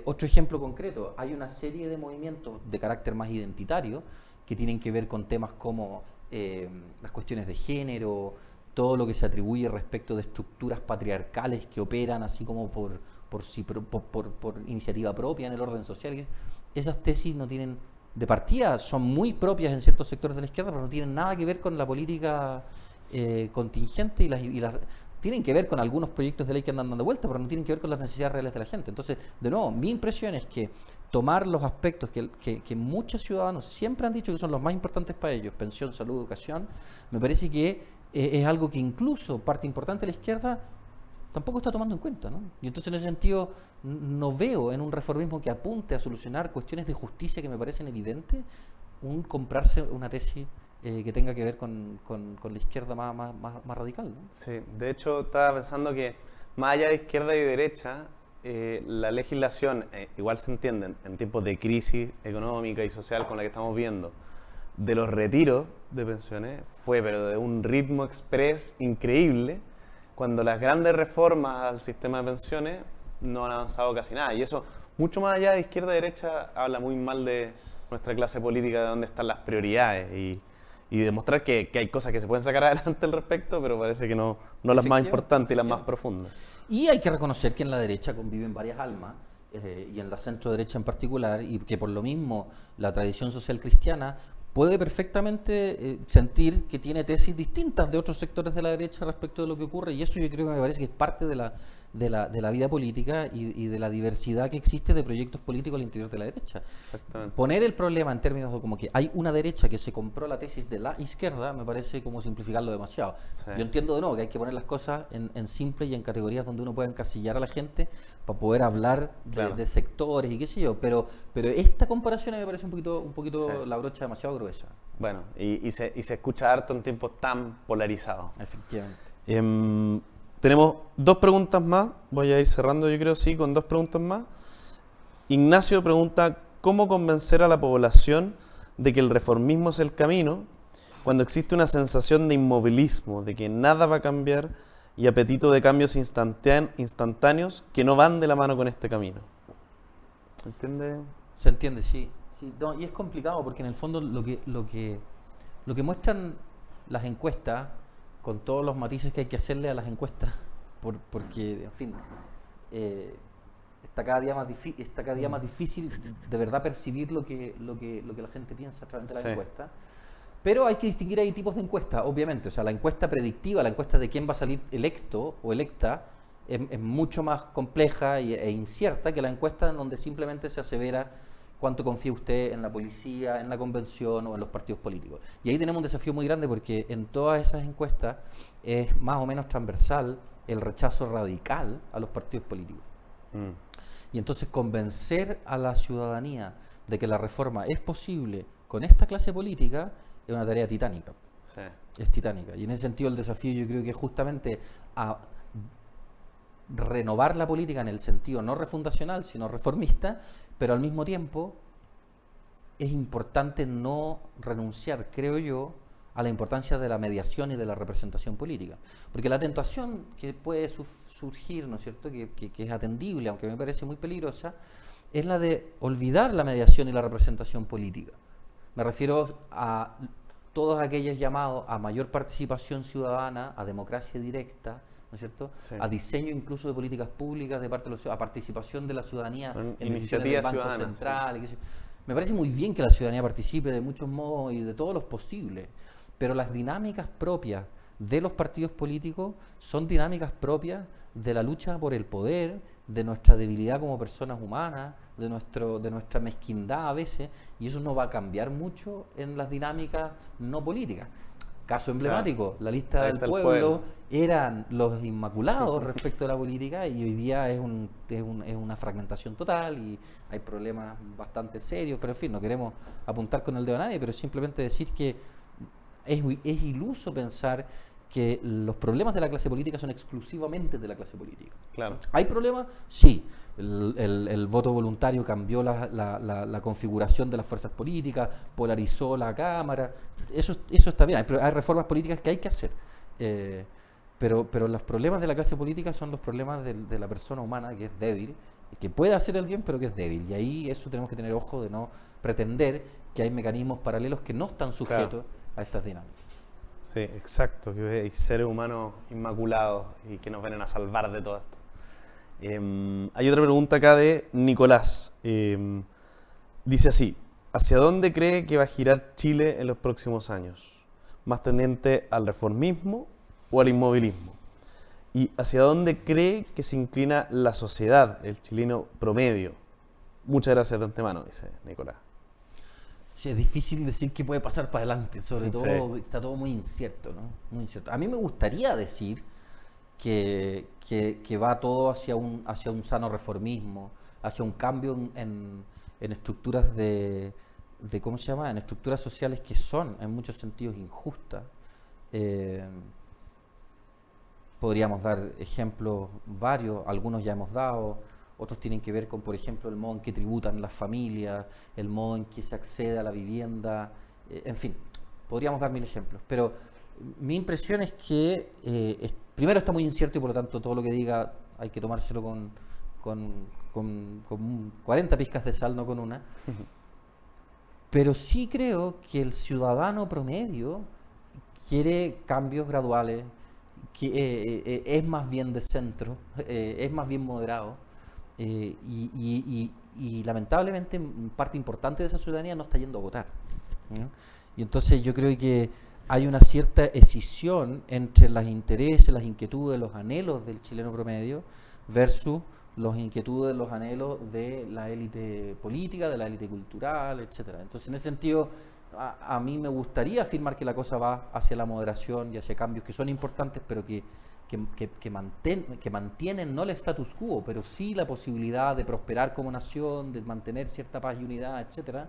otro ejemplo concreto, hay una serie de movimientos de carácter más identitario que tienen que ver con temas como las cuestiones de género, todo lo que se atribuye respecto de estructuras patriarcales que operan así como por iniciativa propia en el orden social. Esas tesis no tienen, de partida, son muy propias en ciertos sectores de la izquierda, pero no tienen nada que ver con la política contingente y tienen que ver con algunos proyectos de ley que andan dando vuelta, pero no tienen que ver con las necesidades reales de la gente. Entonces, de nuevo, mi impresión es que tomar los aspectos que muchos ciudadanos siempre han dicho que son los más importantes para ellos, pensión, salud, educación, me parece que es algo que incluso parte importante de la izquierda tampoco está tomando en cuenta, ¿no? Y entonces en ese sentido no veo en un reformismo que apunte a solucionar cuestiones de justicia que me parecen evidentes, un comprarse una tesis que tenga que ver con la izquierda más radical, ¿no? Sí, de hecho estaba pensando que más allá de izquierda y derecha, la legislación, igual se entiende en tiempos de crisis económica y social con la que estamos viendo, de los retiros de pensiones, fue pero de un ritmo express increíble, cuando las grandes reformas al sistema de pensiones no han avanzado casi nada. Y eso, mucho más allá de izquierda y derecha, habla muy mal de nuestra clase política, de dónde están las prioridades y demostrar que hay cosas que se pueden sacar adelante al respecto, pero parece que no las más importantes y las más profundas. Y hay que reconocer que en la derecha conviven varias almas, y en la centro derecha en particular, y que por lo mismo la tradición social cristiana puede perfectamente sentir que tiene tesis distintas de otros sectores de la derecha respecto de lo que ocurre, y eso yo creo que me parece que es parte de la vida política y de la diversidad que existe de proyectos políticos al interior de la derecha. Exactamente. Poner el problema en términos de como que hay una derecha que se compró la tesis de la izquierda me parece como simplificarlo demasiado. Sí. Yo entiendo de nuevo que hay que poner las cosas en simple y en categorías donde uno pueda encasillar a la gente para poder hablar de sectores y qué sé yo, pero esta comparación me parece un poquito Sí. la brocha demasiado gruesa. Bueno, y se escucha harto en tiempos tan polarizados. Efectivamente. Tenemos 2 preguntas más. Voy a ir cerrando, yo creo, sí, con 2 preguntas más. Ignacio pregunta, ¿cómo convencer a la población de que el reformismo es el camino cuando existe una sensación de inmovilismo, de que nada va a cambiar y apetito de cambios instantáneos que no van de la mano con este camino? ¿Entiende? Se entiende, sí. No, y es complicado porque en el fondo lo que muestran las encuestas, con todos los matices que hay que hacerle a las encuestas, porque, en fin, está cada día más difícil de verdad percibir lo que la gente piensa a través de las encuestas. Pero hay que distinguir ahí tipos de encuestas, obviamente. O sea, la encuesta predictiva, la encuesta de quién va a salir electo o electa, es mucho más compleja e incierta que la encuesta en donde simplemente se asevera cuánto confía usted en la policía, en la convención o en los partidos políticos. Y ahí tenemos un desafío muy grande porque en todas esas encuestas es más o menos transversal el rechazo radical a los partidos políticos. Y entonces convencer a la ciudadanía de que la reforma es posible con esta clase política es una tarea titánica. Sí. Es titánica. Y en ese sentido el desafío yo creo que es justamente a renovar la política en el sentido no refundacional, sino reformista, pero al mismo tiempo es importante no renunciar, creo yo, a la importancia de la mediación y de la representación política. Porque la tentación que puede surgir, ¿no es cierto?, que es atendible, aunque me parece muy peligrosa, es la de olvidar la mediación y la representación política. Me refiero a todos aquellos llamados a mayor participación ciudadana, a democracia directa, ¿no es cierto?, sí, a diseño incluso de políticas públicas de parte de los ciudadanos, a participación de la ciudadanía en decisiones del Banco Central. Sí. Me parece muy bien que la ciudadanía participe de muchos modos y de todos los posibles, pero las dinámicas propias de los partidos políticos son dinámicas propias de la lucha por el poder, de nuestra debilidad como personas humanas, de nuestra mezquindad a veces, y eso no va a cambiar mucho en las dinámicas no políticas. Caso emblemático, la lista del pueblo eran los inmaculados respecto a la política y hoy día es una fragmentación total y hay problemas bastante serios, pero en fin, no queremos apuntar con el dedo a nadie, pero simplemente decir que es iluso pensar que los problemas de la clase política son exclusivamente de la clase política. Claro. ¿Hay problemas? Sí. El voto voluntario cambió la configuración de las fuerzas políticas, polarizó la Cámara, eso está bien, hay reformas políticas que hay que hacer, pero los problemas de la clase política son los problemas de la persona humana que es débil, que puede hacer el bien pero que es débil, y ahí eso tenemos que tener ojo de no pretender que hay mecanismos paralelos que no están sujetos a estas dinámicas. Sí, exacto, que hay seres humanos inmaculados y que nos vienen a salvar de todo esto. Hay otra pregunta acá de Nicolás. Dice así: ¿hacia dónde cree que va a girar Chile en los próximos años? ¿Más tendiente al reformismo o al inmovilismo? ¿Y hacia dónde cree que se inclina la sociedad, el chileno promedio? Muchas gracias de antemano, dice Nicolás. Sí, es difícil decir qué puede pasar para adelante, sobre todo está todo muy incierto, ¿no? Muy incierto. A mí me gustaría decir que va todo hacia un sano reformismo, hacia un cambio en estructuras ¿cómo se llama? En estructuras sociales que son en muchos sentidos injustas. Podríamos dar ejemplos varios, algunos ya hemos dado, otros tienen que ver con, por ejemplo, el modo en que tributan las familias, el modo en que se accede a la vivienda, en fin, podríamos dar 1000 ejemplos, pero mi impresión es que primero está muy incierto y por lo tanto todo lo que diga hay que tomárselo con 40 pizcas de sal, no con una. Pero sí creo que el ciudadano promedio quiere cambios graduales, que es más bien de centro, es más bien moderado, y lamentablemente parte importante de esa ciudadanía no está yendo a votar, ¿no? Y entonces yo creo que hay una cierta escisión entre los intereses, las inquietudes, los anhelos del chileno promedio versus los inquietudes, los anhelos de la élite política, de la élite cultural, etcétera. Entonces, en ese sentido, a mí me gustaría afirmar que la cosa va hacia la moderación y hacia cambios que son importantes, pero que mantienen no el status quo, pero sí la posibilidad de prosperar como nación, de mantener cierta paz y unidad, etcétera.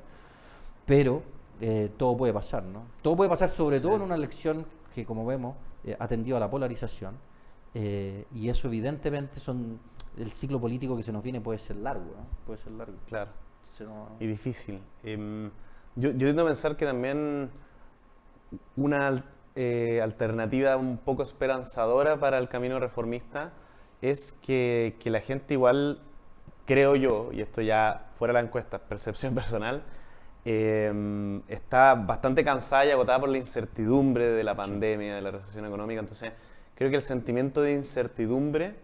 Pero todo puede pasar, ¿no? Todo puede pasar, sobre todo en una elección que, como vemos, atendió a la polarización, y eso evidentemente el ciclo político que se nos viene puede ser largo, ¿no? Puede ser largo. Claro. Y difícil. Yo tiendo a pensar que también una alternativa un poco esperanzadora para el camino reformista es que la gente igual, creo yo, y esto ya fuera de la encuesta, percepción personal, está bastante cansada y agotada por la incertidumbre de la pandemia, de la recesión económica. Entonces, creo que el sentimiento de incertidumbre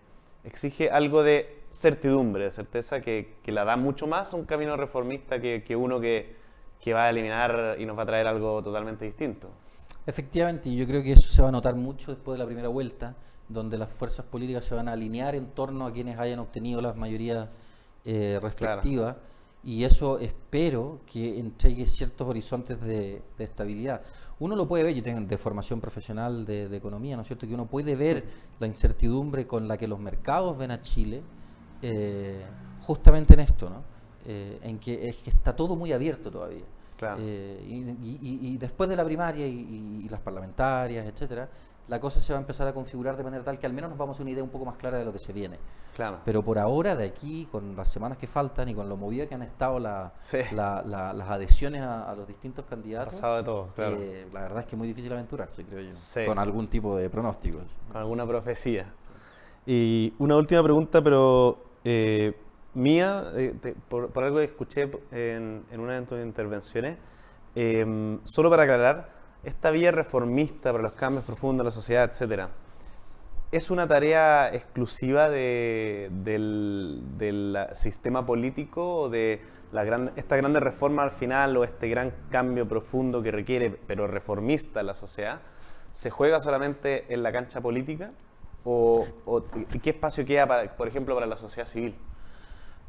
exige algo de certidumbre, de certeza, que la da mucho más un camino reformista que uno que va a eliminar y nos va a traer algo totalmente distinto. Efectivamente, y yo creo que eso se va a notar mucho después de la primera vuelta, donde las fuerzas políticas se van a alinear en torno a quienes hayan obtenido las mayorías respectivas, claro. Y eso espero que entregue ciertos horizontes de estabilidad. Uno lo puede ver, yo tengo de formación profesional de economía, ¿no es cierto?, que uno puede ver la incertidumbre con la que los mercados ven a Chile, justamente en esto, ¿no? En que está todo muy abierto todavía. Claro. Y después de la primaria y las parlamentarias, etcétera, la cosa se va a empezar a configurar de manera tal que al menos nos vamos a hacer una idea un poco más clara de lo que se viene. Claro. Pero por ahora, de aquí, con las semanas que faltan y con lo movida que han estado las adhesiones a los distintos candidatos, ha pasado de todo, claro. La verdad es que es muy difícil aventurarse, creo yo, sí, con algún tipo de pronósticos. Con alguna profecía. Y una última pregunta, pero mía, por algo que escuché en una de tus intervenciones, solo para aclarar, esta vía reformista para los cambios profundos en la sociedad, etcétera, ¿es una tarea exclusiva del sistema político o de esta grande reforma al final o este gran cambio profundo que requiere, pero reformista, la sociedad? ¿Se juega solamente en la cancha política? ¿O qué espacio queda, por ejemplo, para la sociedad civil?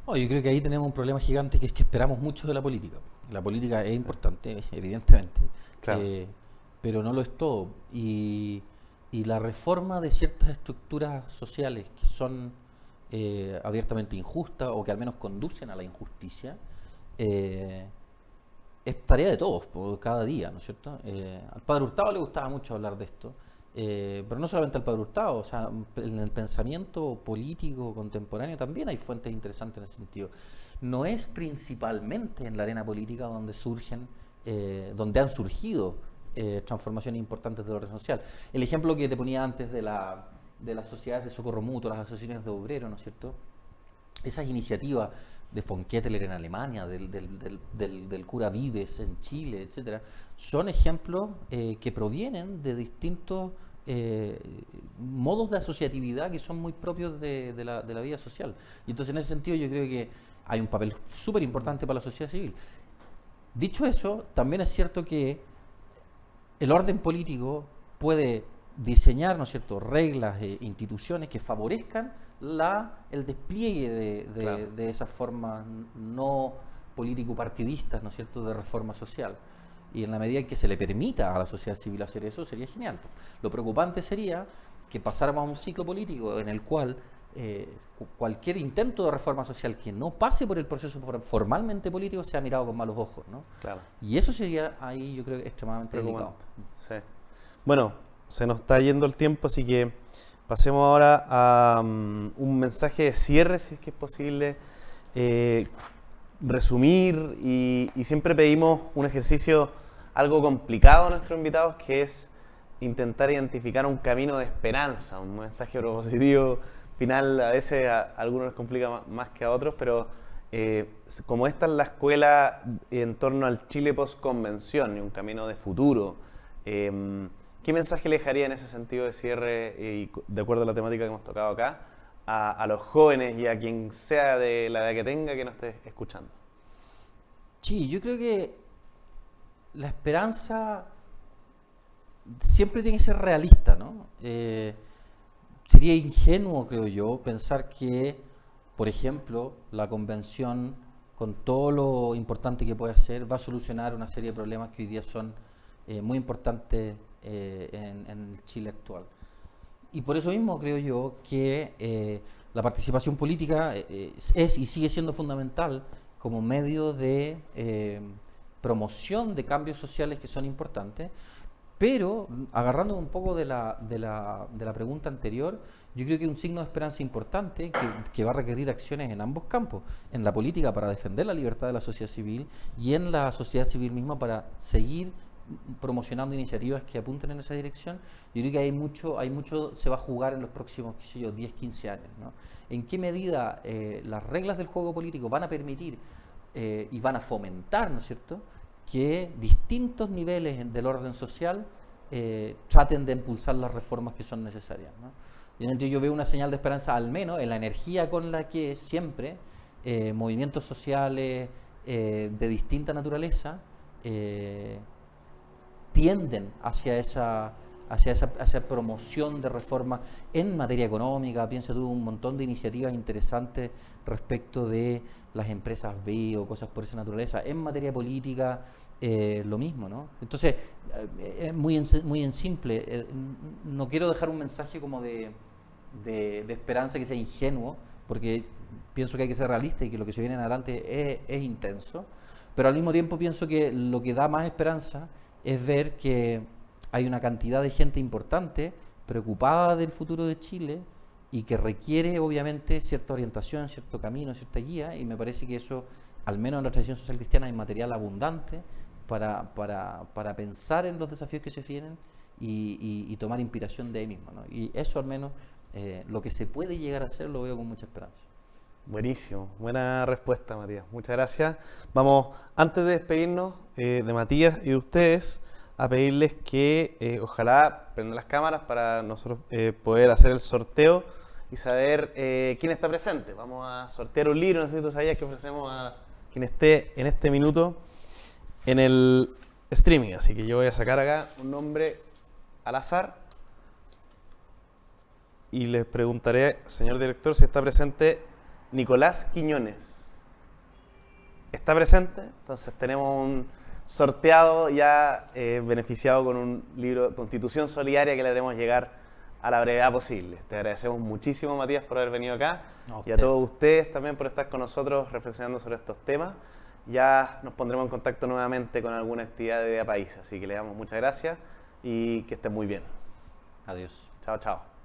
Yo creo que ahí tenemos un problema gigante, que es que esperamos mucho de la política. La política es importante, evidentemente, claro, pero no lo es todo. Y la reforma de ciertas estructuras sociales que son abiertamente injustas o que al menos conducen a la injusticia, es tarea de todos, por cada día, ¿no es cierto? Al padre Hurtado le gustaba mucho hablar de esto, pero no solamente al padre Hurtado, o sea, en el pensamiento político contemporáneo también hay fuentes interesantes en ese sentido. No es principalmente en la arena política donde donde han surgido transformaciones importantes del orden social. El ejemplo que te ponía antes de las sociedades de socorro mutuo, las asociaciones de obreros, ¿no es cierto? Esas iniciativas de von Ketteler en Alemania, del cura Vives en Chile, etcétera, son ejemplos que provienen de distintos modos de asociatividad que son muy propios de la vida social. Y entonces, en ese sentido, yo creo que hay un papel súper importante para la sociedad civil. Dicho eso, también es cierto que el orden político puede diseñar, ¿no es cierto?, reglas e instituciones que favorezcan el despliegue claro, de esas formas no político-partidistas, ¿no es cierto?, de reforma social. Y en la medida en que se le permita a la sociedad civil hacer eso, sería genial. Lo preocupante sería que pasáramos a un ciclo político en el cual cualquier intento de reforma social que no pase por el proceso formalmente político sea mirado con malos ojos, ¿no? Claro. Y eso sería ahí, yo creo, extremadamente delicado. Sí. Bueno, se nos está yendo el tiempo, así que pasemos ahora a un mensaje de cierre, si es que es posible resumir, y siempre pedimos un ejercicio algo complicado a nuestros invitados, que es intentar identificar un camino de esperanza, un mensaje propositivo final. A veces a algunos les complica más que a otros, pero como esta es la escuela en torno al Chile post-convención y un camino de futuro, ¿qué mensaje le dejaría en ese sentido de cierre, y de acuerdo a la temática que hemos tocado acá, a los jóvenes y a quien sea de la edad que tenga que nos esté escuchando? Sí, yo creo que la esperanza siempre tiene que ser realista, ¿no? Sería ingenuo, creo yo, pensar que, por ejemplo, la convención, con todo lo importante que puede hacer, va a solucionar una serie de problemas que hoy día son muy importantes en el Chile actual. Y por eso mismo creo yo que la participación política es y sigue siendo fundamental como medio de promoción de cambios sociales que son importantes, pero agarrando un poco de la pregunta anterior, yo creo que un signo de esperanza importante que va a requerir acciones en ambos campos, en la política para defender la libertad de la sociedad civil y en la sociedad civil misma para seguir promocionando iniciativas que apunten en esa dirección. Yo creo que hay mucho se va a jugar en los próximos, qué sé yo, 10, 15 años, ¿no? En qué medida las reglas del juego político van a permitir y van a fomentar, ¿no es cierto?, que distintos niveles del orden social traten de impulsar las reformas que son necesarias, ¿no? Y entonces yo veo una señal de esperanza, al menos en la energía con la que siempre movimientos sociales de distinta naturaleza tienden hacia esa promoción de reformas en materia económica. Piensa tú un montón de iniciativas interesantes respecto de las empresas B o cosas por esa naturaleza. En materia política, lo mismo, ¿no? Entonces, muy en simple, no quiero dejar un mensaje como de esperanza que sea ingenuo, porque pienso que hay que ser realista y que lo que se viene en adelante es intenso, pero al mismo tiempo pienso que lo que da más esperanza es ver que hay una cantidad de gente importante preocupada del futuro de Chile y que requiere obviamente cierta orientación, cierto camino, cierta guía, y me parece que eso, al menos en la tradición social cristiana, hay material abundante para pensar en los desafíos que se vienen y tomar inspiración de ahí mismo, ¿no? Y eso al menos, lo que se puede llegar a hacer, lo veo con mucha esperanza. Buenísimo, buena respuesta, Matías. Muchas gracias. Vamos, antes de despedirnos de Matías y de ustedes, a pedirles que ojalá prendan las cámaras para nosotros poder hacer el sorteo y saber quién está presente. Vamos a sortear un libro, no sé si tú sabías, que ofrecemos a quien esté en este minuto en el streaming. Así que yo voy a sacar acá un nombre al azar y les preguntaré, señor director, si está presente Nicolás Quiñones. ¿Está presente? Entonces tenemos un sorteado ya beneficiado con un libro, Constitución Solidaria, que le haremos llegar a la brevedad posible. Te agradecemos muchísimo, Matías, por haber venido acá, y a todos ustedes también por estar con nosotros reflexionando sobre estos temas. Ya nos pondremos en contacto nuevamente con alguna actividad de Idea País, así que le damos muchas gracias y que estén muy bien. Adiós. Chao, chao.